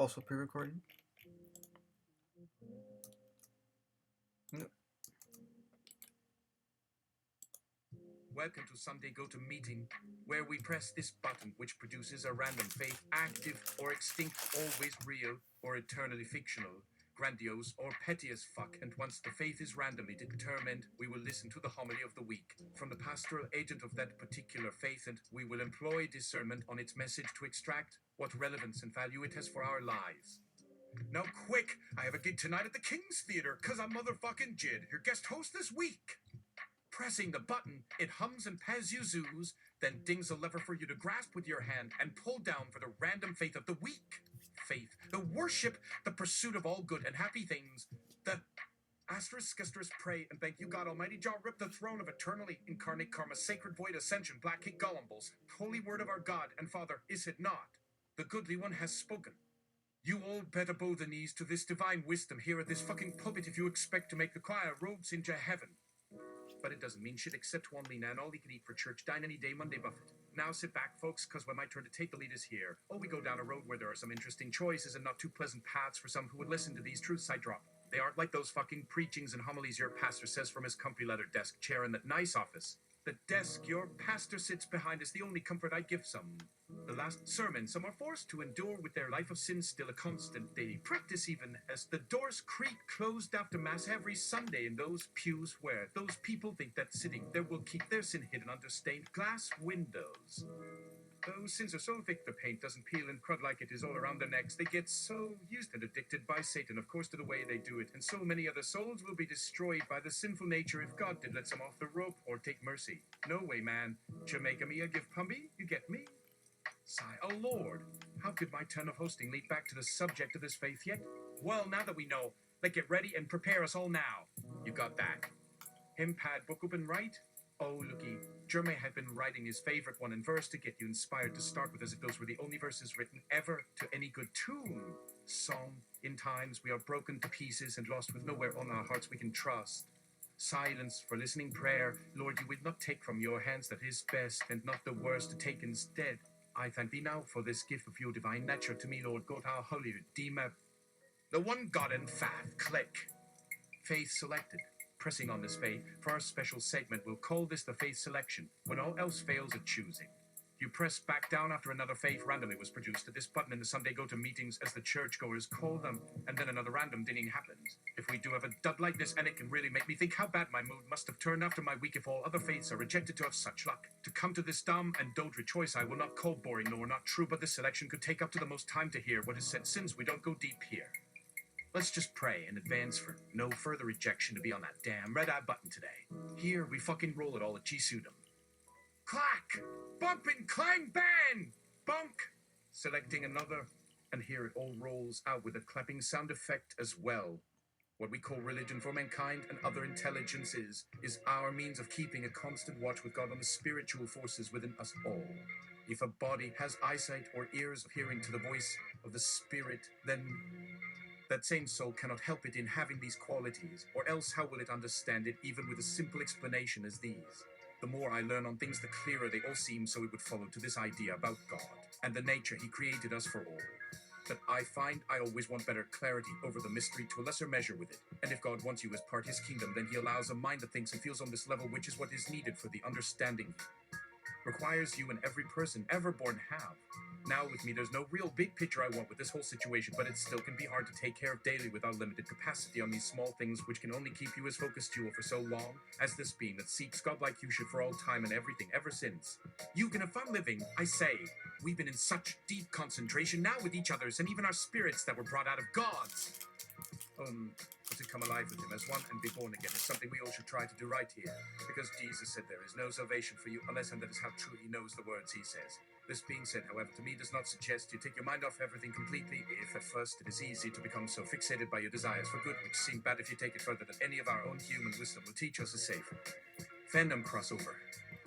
Also pre-recording. Yep. Welcome to Sunday Go to Meeting, where we press this button which produces a random faith, active or extinct, always real or eternally fictional, grandiose or petty as fuck, and once the faith is randomly determined, we will listen to the homily of the week from the pastoral agent of that particular faith, and we will employ discernment on its message to extract what relevance and value it has for our lives. Now quick, I have a gig tonight at the King's Theatre, cause I'm motherfucking JiD, your guest host this week. Pressing the button, it hums and paz-you-zoos, then dings a lever for you to grasp with your hand and pull down for the random faith of the week. Faith, the worship, the pursuit of all good and happy things, the asterisk pray and thank you God Almighty Jah rip the throne of eternally incarnate karma, sacred void ascension, black king golembles, holy word of our God and Father, is it not? The goodly one has spoken. You all better bow the knees to this divine wisdom here at this fucking pulpit if you expect to make the choir robes into heaven. But it doesn't mean shit except one lean and all you can eat for church, dine any day, Monday buffet. Now sit back, folks, cause when my turn to take the lead is here. Oh, we go down a road where there are some interesting choices and not too pleasant paths for some who would listen to these truths I drop. They aren't like those fucking preachings and homilies your pastor says from his comfy leather desk chair in that nice office. The desk your pastor sits behind is the only comfort I give some. The last sermon some are forced to endure with their life of sin still a constant daily practice, even as the doors creak closed after mass every Sunday in those pews where those people think that sitting there will keep their sin hidden under stained glass windows. Those sins are so thick the paint doesn't peel and crud like it is all around their necks. They get so used and addicted by Satan, of course, to the way they do it. And so many other souls will be destroyed by the sinful nature if God did let some off the rope or take mercy. No way, man. Jamaica me a give Pumby, you get me? Sigh, oh Lord, how could my turn of hosting lead back to the subject of this faith yet? Well, now that we know, let's get ready and prepare us all now. You got that? Him pad book open right? Oh, looky, Jermaine had been writing his favorite one in verse to get you inspired to start with as if those were the only verses written ever to any good tune. Song, in times we are broken to pieces and lost with nowhere on our hearts we can trust. Silence for listening prayer, Lord, you will not take from your hands that is best and not the worst to take instead. I thank thee now for this gift of your divine nature to me, Lord God, our holy Redeemer. The one God and faith, click. Faith selected. Pressing on this faith, for our special segment, we'll call this the faith selection, when all else fails at choosing. You press back down after another faith randomly was produced at this button in the Sunday Go to Meetings, as the churchgoers call them, and then another random dinning happens. If we do have a dud like this, and it can really make me think how bad my mood must have turned after my week if all other faiths are rejected to have such luck. To come to this dumb and doldry choice I will not call boring nor not true, but this selection could take up to the most time to hear what is said since we don't go deep here. Let's just pray in advance for no further rejection to be on that damn red-eye button today. Here, we fucking roll it all at G-Sudum. Clack! Bump and clang bang! Bunk! Selecting another, and here it all rolls out with a clapping sound effect as well. What we call religion for mankind and other intelligences is our means of keeping a constant watch with God on the spiritual forces within us all. If a body has eyesight or ears of hearing to the voice of the Spirit, then that same soul cannot help it in having these qualities, or else how will it understand it even with a simple explanation as these? The more I learn on things, the clearer they all seem, so it would follow to this idea about God, and the nature he created us for all. That I find I always want better clarity over the mystery to a lesser measure with it, and if God wants you as part his kingdom, then he allows a mind that thinks and feels on this level, which is what is needed for the understanding requires you and every person ever born have. Now with me, there's no real big picture I want with this whole situation, but it still can be hard to take care of daily with our limited capacity on these small things which can only keep you as focused jewel for so long as this being that seeks God like you should for all time and everything ever since. You can have fun living, I say. We've been in such deep concentration now with each other's and even our spirits that were brought out of God's. To come alive with him as one and be born again is something we all should try to do right here, because Jesus said there is no salvation for you unless and that is how true he knows the words he says. This being said, however, to me does not suggest you take your mind off everything completely, if at first it is easy to become so fixated by your desires for good, which seem bad if you take it further than any of our own human wisdom will teach us is safe. Fandom crossover.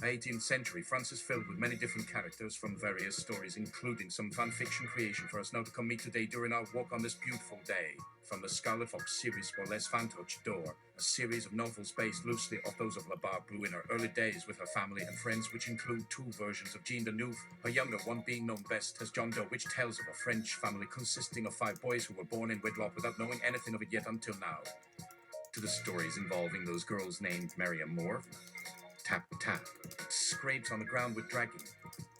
18th century, France is filled with many different characters from various stories, including some fan fiction creation for us now to come meet today during our walk on this beautiful day. From the Scarlet Fox series for Les Fantoches d'Or, a series of novels based loosely off those of La Barbe in her early days with her family and friends, which include two versions of Jean de Neuve, her younger one being known best as John Doe, which tells of a French family consisting of 5 boys who were born in wedlock without knowing anything of it yet until now, to the stories involving those girls named Mary and Moore. Tap, tap, scrapes on the ground with dragging.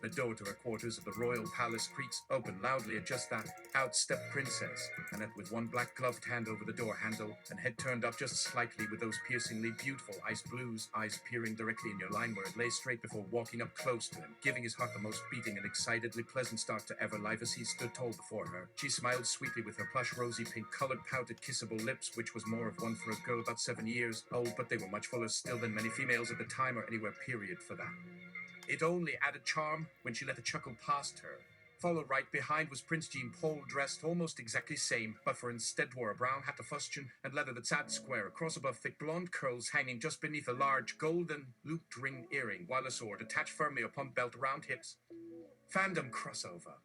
The door to her quarters of the royal palace creaks open loudly at just that. Out stepped Princess, Annette with one black gloved hand over the door handle and head turned up just slightly with those piercingly beautiful ice blues, eyes peering directly in your line where it lay straight before walking up close to him, giving his heart the most beating and excitedly pleasant start to ever life as he stood tall before her. She smiled sweetly with her plush rosy pink colored pouted kissable lips, which was more of one for a girl about 7 years old, but they were much fuller still than many females at the time or anywhere period for that. It only added charm when she let a chuckle past her. Followed right behind was Prince Jean-Paul, dressed almost exactly same, but for instead wore a brown hat of fustian and leather that sat square across above thick blonde curls hanging just beneath a large golden looped ring earring, while a sword attached firmly upon belt around hips. Fandom crossover.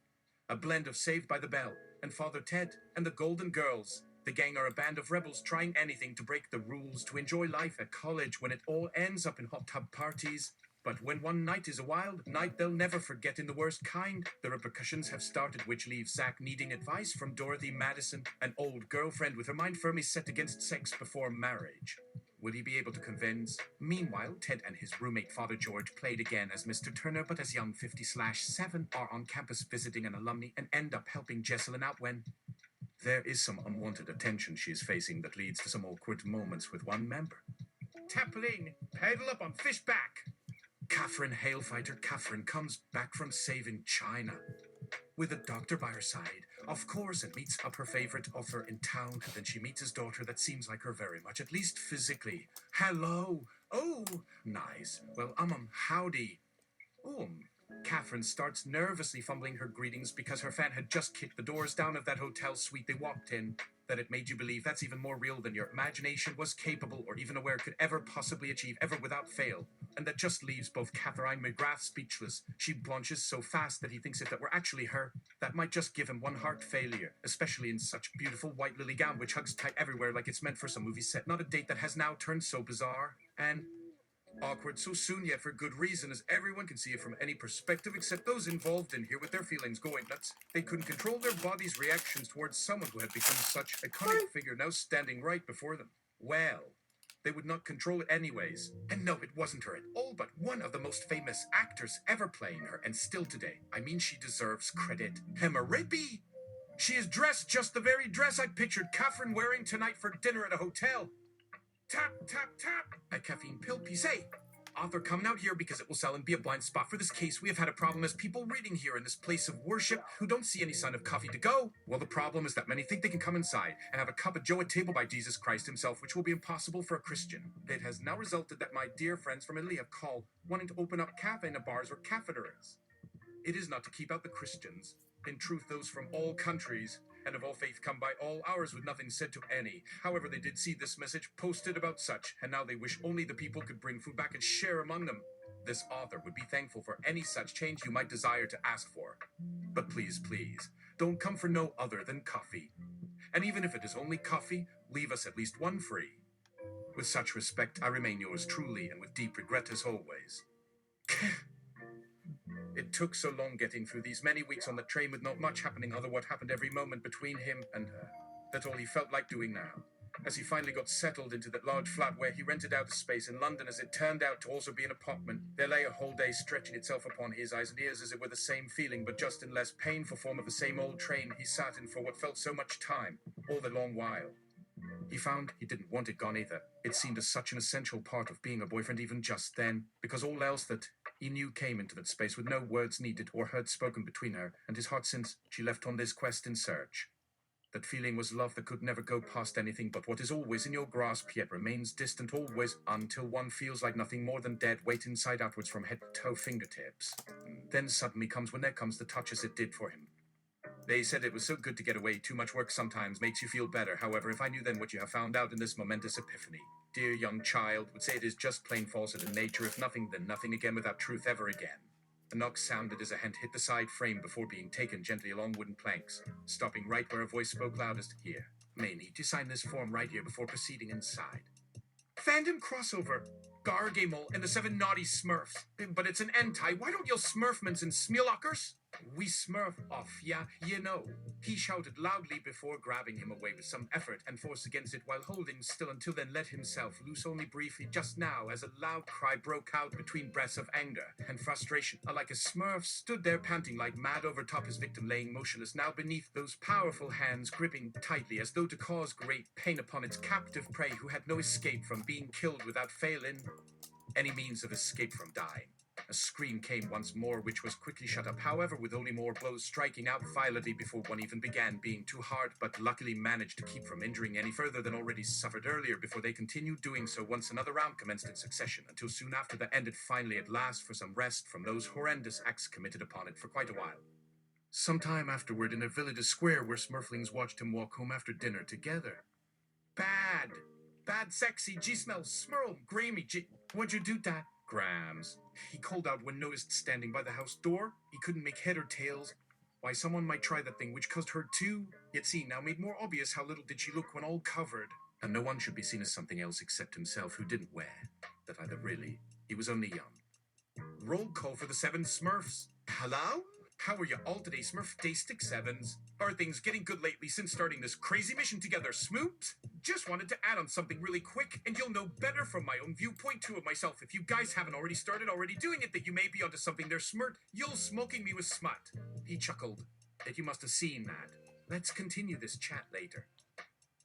A blend of Saved by the Bell and Father Ted and the Golden Girls. The gang are a band of rebels trying anything to break the rules, to enjoy life at college when it all ends up in hot tub parties. But when one night is a wild night they'll never forget in the worst kind, the repercussions have started, which leaves Zach needing advice from Dorothy Madison, an old girlfriend with her mind firmly set against sex before marriage. Would he be able to convince? Meanwhile, Ted and his roommate Father George, played again as Mr. Turner, but as young 50/7, are on campus visiting an alumni and end up helping Jessalyn out when there is some unwanted attention she is facing that leads to some awkward moments with one member. Tapling, paddle up on fishback! Catherine, Hailfighter Catherine, comes back from saving China with a doctor by her side, of course, and meets up her favorite author in town, and then she meets his daughter that seems like her very much, at least physically. Hello. Oh, nice. Well, howdy. Catherine starts nervously fumbling her greetings because her fan had just kicked the doors down of that hotel suite they walked in. That it made you believe that's even more real than your imagination was capable or even aware could ever possibly achieve, ever without fail. And that just leaves both Catherine McGrath speechless. She blanches so fast that he thinks if that were actually her, that might just give him one heart failure, especially in such beautiful white lily gown which hugs tight everywhere like it's meant for some movie set, not a date that has now turned so bizarre and awkward so soon, yet for good reason, as everyone can see it from any perspective except those involved in here with their feelings going nuts. They couldn't control their bodies' reactions towards someone who had become such a iconic figure now standing right before them. Well, they would not control it anyways. And no, it wasn't her at all, but one of the most famous actors ever playing her, and still today. I mean, she deserves credit. Hemorrhapi! She is dressed just the very dress I pictured Catherine wearing tonight for dinner at a hotel. Tap, tap, tap. A caffeine pill piece. Hey, author coming out here because it will sell and be a blind spot for this case. We have had a problem as people reading here in this place of worship who don't see any sign of coffee to go. Well, the problem is that many think they can come inside and have a cup of joe at table by Jesus Christ himself, which will be impossible for a Christian. It has now resulted that my dear friends from Italy have called, wanting to open up cafe in the bars where cafeterias. It is not to keep out the Christians. In truth, those from all countries and of all faith come by all hours with nothing said to any. However, they did see this message posted about such, and now they wish only the people could bring food back and share among them. This author would be thankful for any such change you might desire to ask for. But please, please, don't come for no other than coffee. And even if it is only coffee, leave us at least one free. With such respect, I remain yours truly, and with deep regret as always. It took so long getting through these many weeks on the train with not much happening other what happened every moment between him and her. That's all he felt like doing now. As he finally got settled into that large flat where he rented out a space in London, as it turned out to also be an apartment, there lay a whole day stretching itself upon his eyes and ears as it were the same feeling, but just in less painful form of the same old train he sat in for what felt so much time, all the long while. He found he didn't want it gone either. It seemed as such an essential part of being a boyfriend even just then, because all else that he knew came into that space with no words needed or heard spoken between her and his heart since she left on this quest in search. That feeling was love that could never go past anything but what is always in your grasp, yet remains distant always until one feels like nothing more than dead weight inside outwards from head to toe fingertips. Then suddenly comes when there comes the touch as it did for him. They said it was so good to get away. Too much work sometimes makes you feel better. However, if I knew then what you have found out in this momentous epiphany, dear young child would say it is just plain falsehood in nature. If nothing, then nothing again without truth ever again. A knock sounded as a hand hit the side frame before being taken gently along wooden planks, stopping right where a voice spoke loudest. Here, may need to sign this form right here before proceeding inside. Fandom crossover. Gargamel and the Seven Naughty Smurfs. But it's an anti. Why don't you Smurfmans and Smearlockers? We Smurf off, yeah, you know. He shouted loudly before grabbing him away with some effort and force against it while holding still until then let himself loose only briefly just now as a loud cry broke out between breaths of anger and frustration. Like a Smurf stood there panting like mad over top his victim laying motionless now beneath those powerful hands gripping tightly as though to cause great pain upon its captive prey who had no escape from being killed without failing any means of escape from dying. A scream came once more, which was quickly shut up, however, with only more blows striking out violently before one even began, being too hard, but luckily managed to keep from injuring any further than already suffered earlier before they continued doing so once another round commenced in succession, until soon after that ended finally at last for some rest from those horrendous acts committed upon it for quite a while. Some time afterward in a village square where Smurflings watched him walk home after dinner together. Bad sexy, G-smell, smurl, Grammy, what'd you do, Dad? Grams. He called out when noticed standing by the house door. He couldn't make head or tails. Why, someone might try that thing which caused her too. Yet see, now made more obvious how little did she look when all covered. And no one should be seen as something else except himself who didn't wear. That either really. He was only young. Roll call for the Seven Smurfs. Hello? How are you all today, Smurf-tastic Sevens? Are things getting good lately since starting this crazy mission together, Smoops? Just wanted to add on something really quick, and you'll know better from my own viewpoint too of myself. If you guys haven't already started doing it, that you may be onto something there, Smirt. You'll smoking me with smut. He chuckled. That you must have seen that. Let's continue this chat later.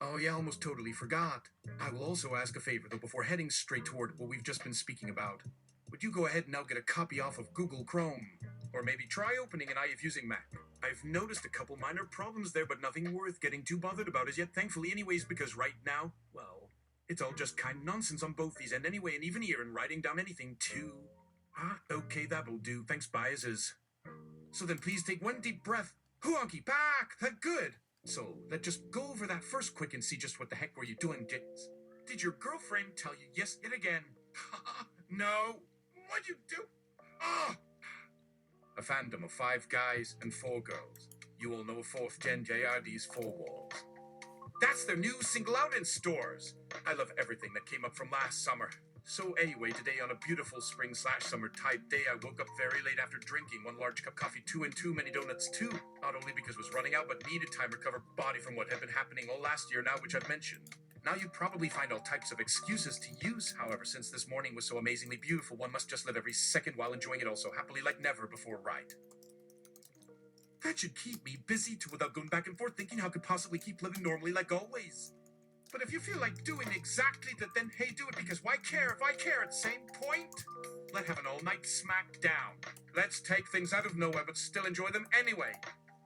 Oh yeah, almost totally forgot. I will also ask a favor, though, before heading straight toward what we've just been speaking about. Would you go ahead and now get a copy off of Google Chrome? Or maybe try opening an eye if using Mac. I've noticed a couple minor problems there, but nothing worth getting too bothered about as yet, thankfully anyways, because right now, well, it's all just kind of nonsense on both these end anyway, and even here in writing down anything too. Okay, that'll do. Thanks, biases. So then please take one deep breath. Huonky back! That good! So, let's just go over that first quick and see just what the heck were you doing, Did your girlfriend tell you yes yet again? No. What'd you do? A fandom of 5 guys and 4 girls. You all know 4th Gen JiD's 4 Walls. That's their new single out in stores. I love everything that came up from last summer. So anyway, today on a beautiful spring/summer type day, I woke up very late after drinking 1 large cup coffee, 2 and too many donuts too. Not only because it was running out, but needed time to recover body from what had been happening all last year now, which I've mentioned. Now you'd probably find all types of excuses to use. However, since this morning was so amazingly beautiful, one must just live every second while enjoying it all so happily like never before, right? That should keep me busy too without going back and forth thinking how I could possibly keep living normally like always. But if you feel like doing exactly that, then hey, do it, because why care if I care at the same point? Let's have an all-night smackdown. Let's take things out of nowhere but still enjoy them anyway.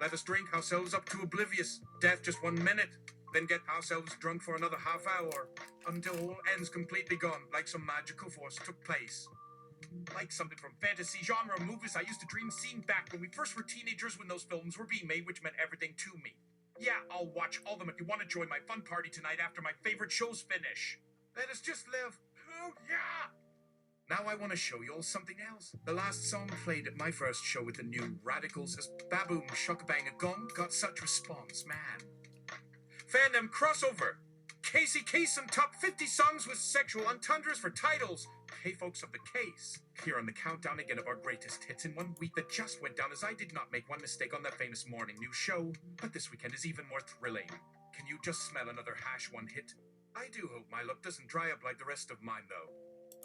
Let us drink ourselves up to oblivious. Death just 1 minute. Then get ourselves drunk for another half hour, until all ends completely gone, like some magical force took place. Like something from fantasy genre movies I used to dream seeing back when we first were teenagers when those films were being made, which meant everything to me. Yeah, I'll watch all of them if you want to join my fun party tonight after my favorite shows finish. Let us just live. Oh, yeah! Now I want to show you all something else. The last song played at my first show with the new Radicals as Baboom Shockabang-a-Gong got such response, man. Fandom crossover. Casey Kasem top 50 songs with sexual entendres for titles. Hey folks of the case. Here on the countdown again of our greatest hits in 1 week that just went down, as I did not make one mistake on that famous morning news show. But this weekend is even more thrilling. Can you just smell another hash 1 hit? I do hope my luck doesn't dry up like the rest of mine though.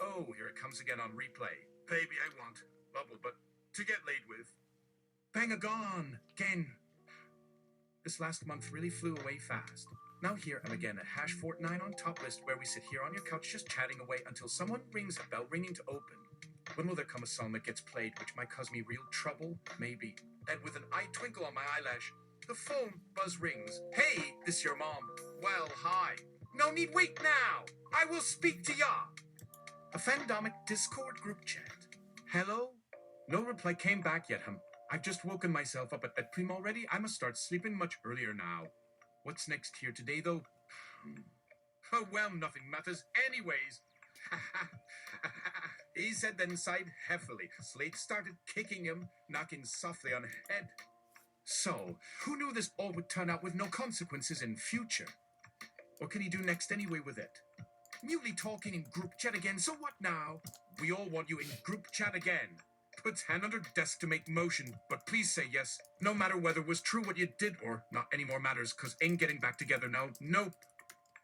Oh, here it comes again on replay. Baby, I want bubble, but to get laid with. Bang-a-gone again. This last month really flew away fast. Now here I'm again at hash 49 on top list, where we sit here on your couch just chatting away until someone rings a bell ringing to open. When will there come a song that gets played which might cause me real trouble? Maybe. And with an eye twinkle on my eyelash, the phone buzz rings. Hey, this your mom. Well, hi. No need wait now. I will speak to ya. A fandomic Discord group chat. Hello? No reply came back yet, I've just woken myself up at bedtime already. I must start sleeping much earlier now. What's next here today, though? Oh, well, nothing matters anyways. He said, then sighed heavily. Slate started kicking him, knocking softly on the head. So, who knew this all would turn out with no consequences in future? What can he do next anyway with it? Newly talking in group chat again, so what now? We all want you in group chat again. Puts hand under desk to make motion, but please say yes, no matter whether it was true what you did or not anymore matters, cause ain't getting back together now. Nope.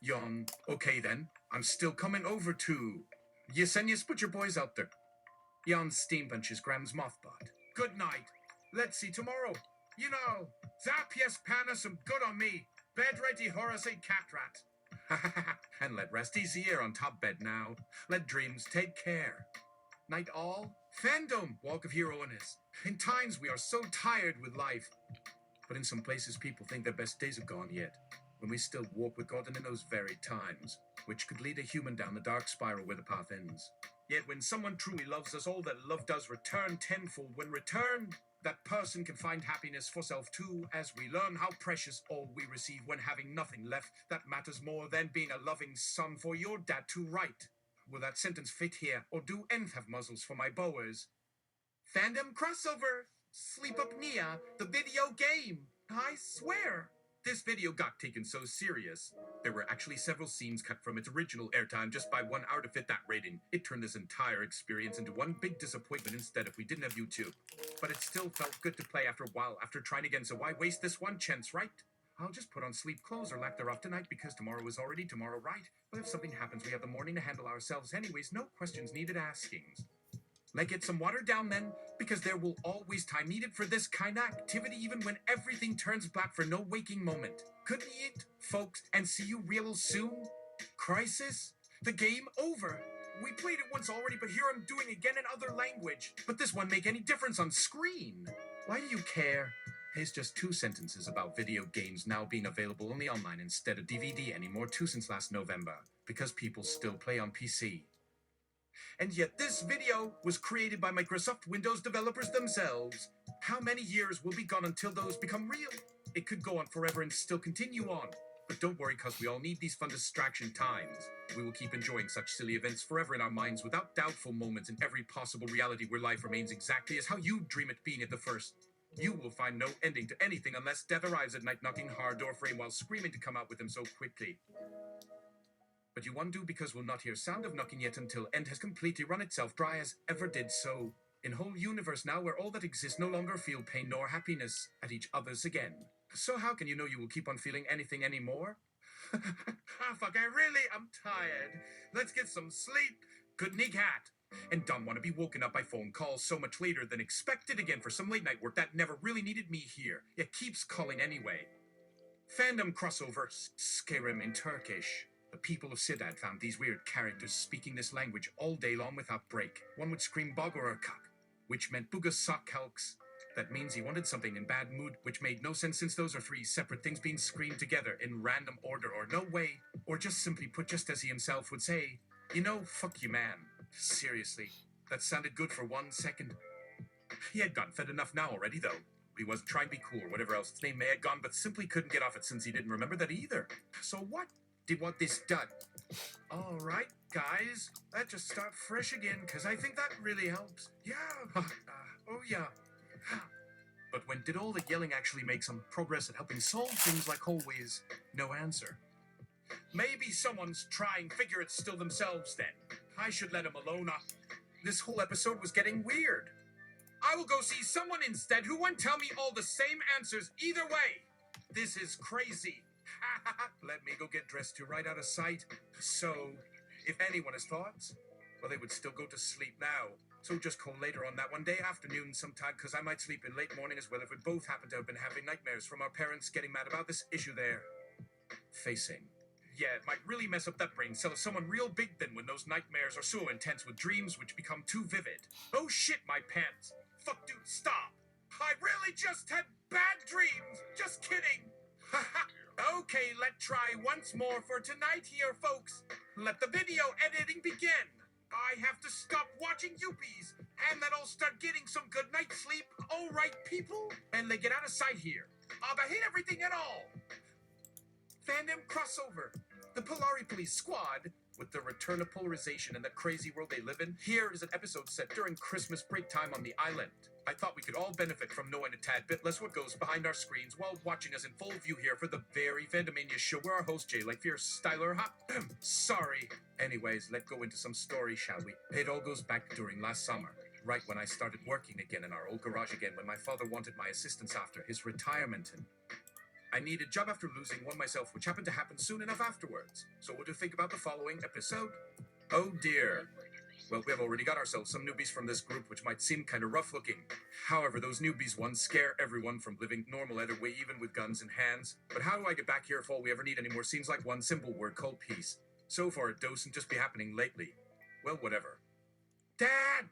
Yawn. Okay then, I'm still coming over to. Yes, and yes, put your boys out there. Yawn steam punches Graham's mothbot. Good night. Let's see tomorrow. You know, that yes pana some good on me. Bed ready Horace a cat rat. And let rest easy here on top bed now. Let dreams take care. Night all. Fandom, walk of heroiness. In times we are so tired with life. But in some places people think their best days have gone yet. When we still walk with God in those very times, which could lead a human down the dark spiral where the path ends. Yet when someone truly loves us, all that love does return tenfold. When returned, that person can find happiness for self too, as we learn how precious all we receive when having nothing left that matters more than being a loving son for your dad to write. Will that sentence fit here, or do nth have muzzles for my boas? Fandom crossover! Sleep apnea, the video game! I swear! This video got taken so serious. There were actually several scenes cut from its original airtime just by 1 hour to fit that rating. It turned this entire experience into one big disappointment instead if we didn't have YouTube. But it still felt good to play after a while after trying again, so why waste this one chance, right? I'll just put on sleep clothes or lack thereof tonight because tomorrow is already tomorrow, right? But if something happens, we have the morning to handle ourselves anyways. No questions needed askings. Let get some water down then, because there will always time needed for this kind of activity even when everything turns black for no waking moment. Good night, folks, and see you real soon. Crisis? The game over. We played it once already, but here I'm doing again in other language. But this won't make any difference on screen. Why do you care? Here's just 2 sentences about video games now being available only online instead of DVD anymore too since last November, because people still play on PC. And yet this video was created by Microsoft Windows developers themselves. How many years will be gone until those become real? It could go on forever and still continue on. But don't worry, cause we all need these fun distraction times. We will keep enjoying such silly events forever in our minds without doubtful moments in every possible reality where life remains exactly as how you dream it being at the first. You will find no ending to anything unless death arrives at night knocking hard door frame while screaming to come out with them so quickly. But you won't do because we'll not hear sound of knocking yet until end has completely run itself dry as ever did so. In whole universe now where all that exists no longer feel pain nor happiness at each other's again. So how can you know you will keep on feeling anything anymore? Fuck, I really am tired. Let's get some sleep. Good night, cat. And don't want to be woken up by phone calls so much later than expected again for some late night work that never really needed me here, yet keeps calling anyway. Fandom crossover, Skyrim in Turkish. The people of Sidad found these weird characters speaking this language all day long without break. One would scream Bogorakak, which meant Bugasakkalks. That means he wanted something in bad mood, which made no sense since those are 3 separate things being screamed together in random order or no way, or just simply put just as he himself would say, you know, fuck you man. Seriously, that sounded good for 1 second. He had gotten fed enough now already though. He wasn't trying to be cool or whatever else its name may have gone, but simply couldn't get off it since he didn't remember that either. So what? Did want this done. Alright, guys, let's just start fresh again, cause I think that really helps. Yeah, oh yeah. But when did all the yelling actually make some progress at helping solve things like always? No answer. Maybe someone's trying figure it still themselves then. I should let him alone. This whole episode was getting weird. I will go see someone instead who won't tell me all the same answers either way. This is crazy. Let me go get dressed to right out of sight. So, if anyone has thoughts, well, they would still go to sleep now. So just call later on that one day afternoon sometime, because I might sleep in late morning as well if we both happen to have been having nightmares from our parents getting mad about this issue they're facing. Yeah, it might really mess up that brain cell of someone real big then when those nightmares are so intense with dreams which become too vivid. Oh shit, my pants. Fuck, dude, stop. I really just had bad dreams. Just kidding. Okay, let's try once more for tonight here, folks. Let the video editing begin. I have to stop watching Yuppies, and then I'll start getting some good night's sleep. All right, people? And they get out of sight here. I hate everything at all. Fandom crossover. The Polari Police Squad, with the return of polarization and the crazy world they live in, here is an episode set during Christmas break time on the island. I thought we could all benefit from knowing a tad bit less what goes behind our screens while watching us in full view here for the very Fandomania show where our host Jay like fierce styler sorry. Anyways, let's go into some story, shall we? It all goes back during last summer, right when I started working again in our old garage again when my father wanted my assistance after his retirement, and I needed a job after losing one myself, which happened to happen soon enough afterwards. So what do you think about the following episode? Oh dear. Well, we have already got ourselves some newbies from this group, which might seem kind of rough looking. However, those newbies ones scare everyone from living normal either way, even with guns in hands. But how do I get back here if all we ever need anymore seems like one simple word called peace? So far, it doesn't just be happening lately. Well, whatever. Dad!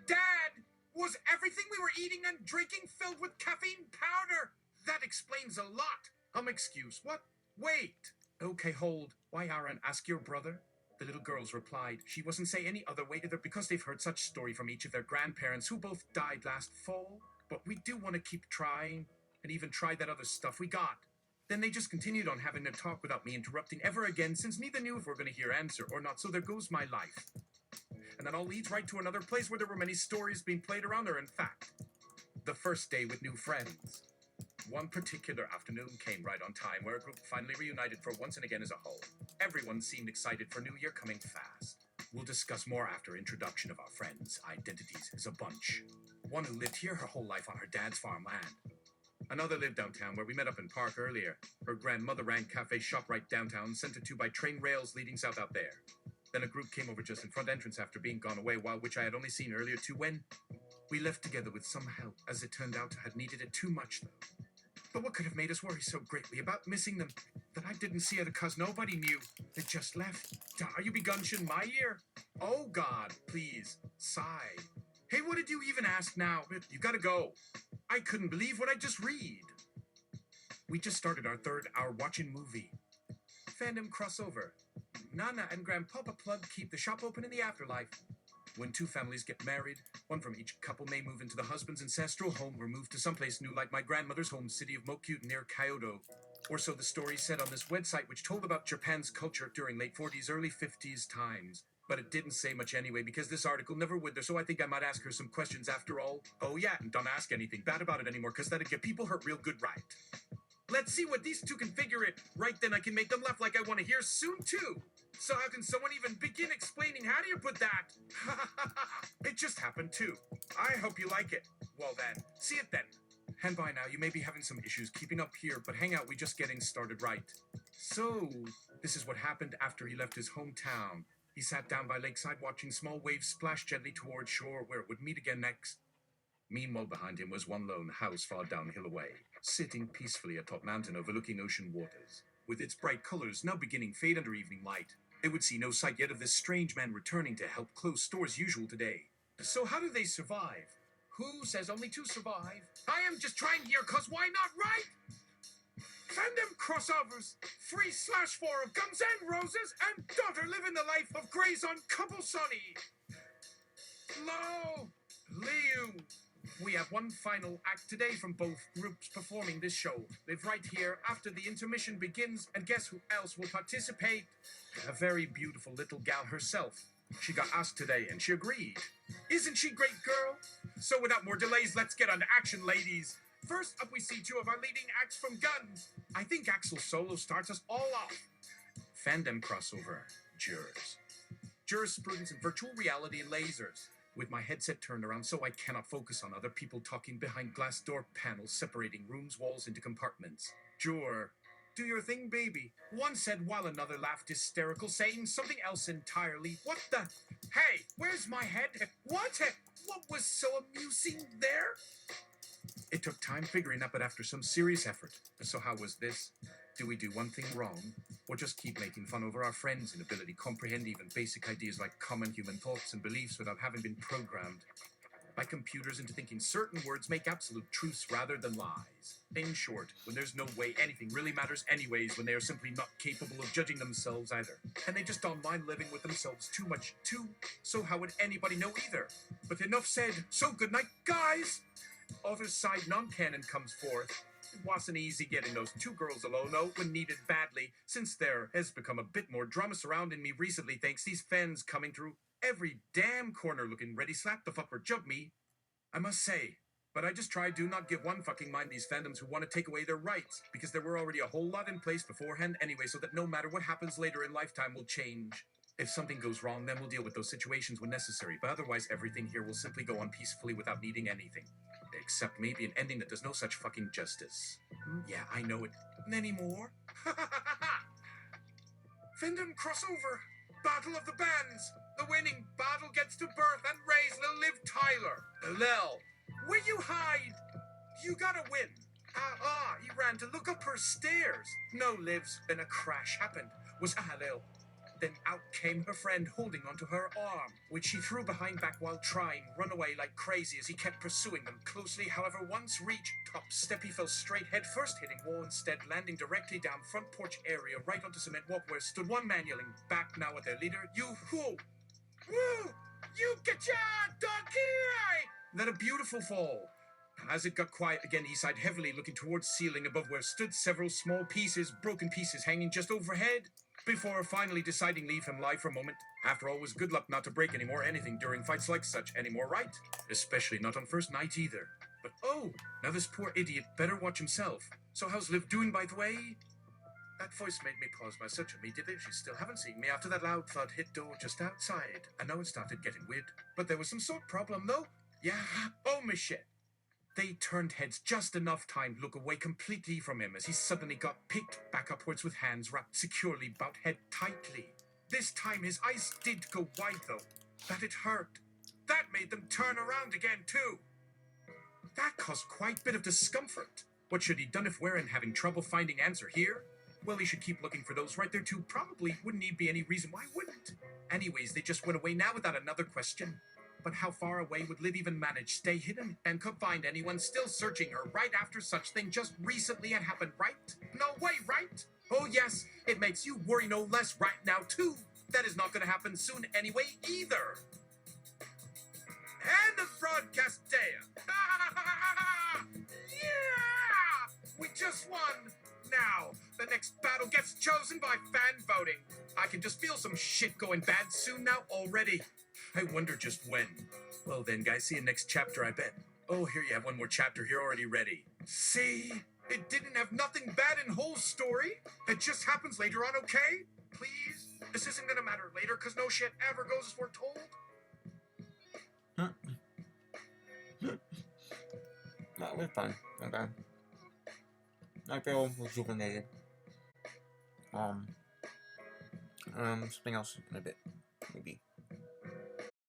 Dad! Was everything we were eating and drinking filled with caffeine powder? That explains a lot. Excuse, what? Wait. Okay, hold. Why, Aaron, ask your brother? The little girls replied. She wasn't say any other way either because they've heard such story from each of their grandparents who both died last fall. But we do want to keep trying and even try that other stuff we got. Then they just continued on having their talk without me interrupting ever again since neither knew if we're going to hear answer or not. So there goes my life. And that all leads right to another place where there were many stories being played around there. In fact, the first day with new friends. One particular afternoon came right on time where a group finally reunited for once and again as a whole. Everyone seemed excited for New Year coming fast. We'll discuss more after introduction of our friends' identities as a bunch. One who lived here her whole life on her dad's farmland. Another lived downtown where we met up in park earlier. Her grandmother ran cafe shop right downtown, sent it to by train rails leading south out there. Then a group came over just in front entrance after being gone away, while which I had only seen earlier too when we left together with some help. As it turned out, I had needed it too much though. But what could have made us worry so greatly about missing them that I didn't see it because nobody knew. They just left. Are you begunshin my ear? Oh God, please. Sigh. Hey, what did you even ask now? You gotta go. I couldn't believe what I just read. We just started our third hour watching movie. Fandom crossover. Nana and Grandpapa Plug keep the shop open in the afterlife. When two families get married, one from each couple may move into the husband's ancestral home or move to someplace new like my grandmother's home city of Mokute near Kyoto. Or so the story said on this website, which told about Japan's culture during late 40s, early 50s times. But it didn't say much anyway because this article never would there, so I think I might ask her some questions after all. Oh yeah, and don't ask anything bad about it anymore because that'd get people hurt real good, right? Let's see what these two can figure it. Right then I can make them laugh like I want to hear soon too. So how can someone even begin explaining? How do you put that? It just happened too. I hope you like it. Well then, see it then. And by now you may be having some issues keeping up here, but hang out, we just getting started right. So, this is what happened after he left his hometown. He sat down by lakeside watching small waves splash gently towards shore where it would meet again next. Meanwhile, behind him was one lone house far downhill away, sitting peacefully atop mountain overlooking ocean waters. With its bright colors now beginning fade under evening light, they would see no sight yet of this strange man returning to help close stores usual today. So how do they survive? Who says only to survive? I am just trying here, cause why not, right? Fandom crossovers, 3/4 of Guns N' Roses, and daughter living the life of Grey's on Couple Sunny. Lo, Liu. We have one final act today from both groups performing this show. Live right here after the intermission begins, and guess who else will participate? A very beautiful little gal herself. She got asked today, and she agreed. Isn't she great, girl? So without more delays, let's get on to action, ladies. First up, we see two of our leading acts from Guns. I think Axel's solo starts us all off. Fandom crossover, Jurors. Jurisprudence in virtual reality and lasers. With my headset turned around so I cannot focus on other people talking behind glass door panels separating rooms' walls into compartments. Juror. Do your thing, baby. One said while another laughed hysterical, saying something else entirely. What the? Hey, where's my head? What? What was so amusing there? It took time figuring out, but after some serious effort. So how was this? Do we do one thing wrong? Or just keep making fun over our friends' inability to comprehend even basic ideas like common human thoughts and beliefs without having been programmed? by computers into thinking certain words make absolute truths rather than lies. In short, when there's no way anything really matters anyways, when they are simply not capable of judging themselves either. And they just don't mind living with themselves too much too, so how would anybody know either? But enough said, so good night, guys! Other side non-canon comes forth. It wasn't easy getting those two girls alone, though, when needed badly, since there has become a bit more drama surrounding me recently thanks these fans coming through every damn corner looking ready slap the fuck or jump me. I must say, but I just try do not give one fucking mind these fandoms who want to take away their rights, because there were already a whole lot in place beforehand anyway, so that no matter what happens later in lifetime will change. If something goes wrong, then we'll deal with those situations when necessary, but otherwise everything here will simply go on peacefully without needing anything. Except maybe an ending that does no such fucking justice. Yeah, I know it. Any more? Fandom crossover! Battle of the Bands! The winning battle gets to birth and raise Lil Liv Tyler. Lil, where you hide? You gotta win. He ran to look up her stairs. No, Liv's, then a crash happened. Was Lil. Then out came her friend holding onto her arm, which she threw behind back while trying run away like crazy as he kept pursuing them closely. However, once reached top step, he fell straight head first, hitting wall instead, landing directly down front porch area right onto cement walk where stood one man yelling back now at their leader, "You who? Woo! You get ya, donkey!" Then a beautiful fall. As it got quiet again, he sighed heavily, looking towards ceiling above where stood several small pieces, broken pieces hanging just overhead, before finally deciding leave him lie for a moment. After all, it was good luck not to break any more anything during fights like such anymore, right? Especially not on first night either. But oh, now this poor idiot better watch himself. So how's Liv doing, by the way? That voice made me pause by such immediately. She still haven't seen me after that loud thud hit door just outside. I know it started getting weird, but there was some sort of problem though. Yeah, oh my shit. They turned heads just enough time to look away completely from him as he suddenly got picked back upwards with hands wrapped securely about head tightly. This time his eyes did go wide though. That it hurt. That made them turn around again too. That caused quite a bit of discomfort. What should he done if Warren having trouble finding answer here? Well, he should keep looking for those right there too. Probably wouldn't need be any reason why wouldn't. Anyways, they just went away now without another question. But how far away would Liv even manage stay hidden and could find anyone still searching her right after such thing just recently had happened, right? No way, right? Oh yes, it makes you worry no less right now too. That is not going to happen soon anyway either. End of broadcast day. Yeah! We just won. Now, the next battle gets chosen by fan voting. I can just feel some shit going bad soon now already. I wonder just when. Well then, guys, see you next chapter, I bet. Oh, here you have one more chapter here already ready. See? It didn't have nothing bad in whole story. It just happens later on, okay? Please? This isn't gonna matter later, cause no shit ever goes as we're told. No, we're fine. Okay. I feel rejuvenated. Something else in a bit, maybe.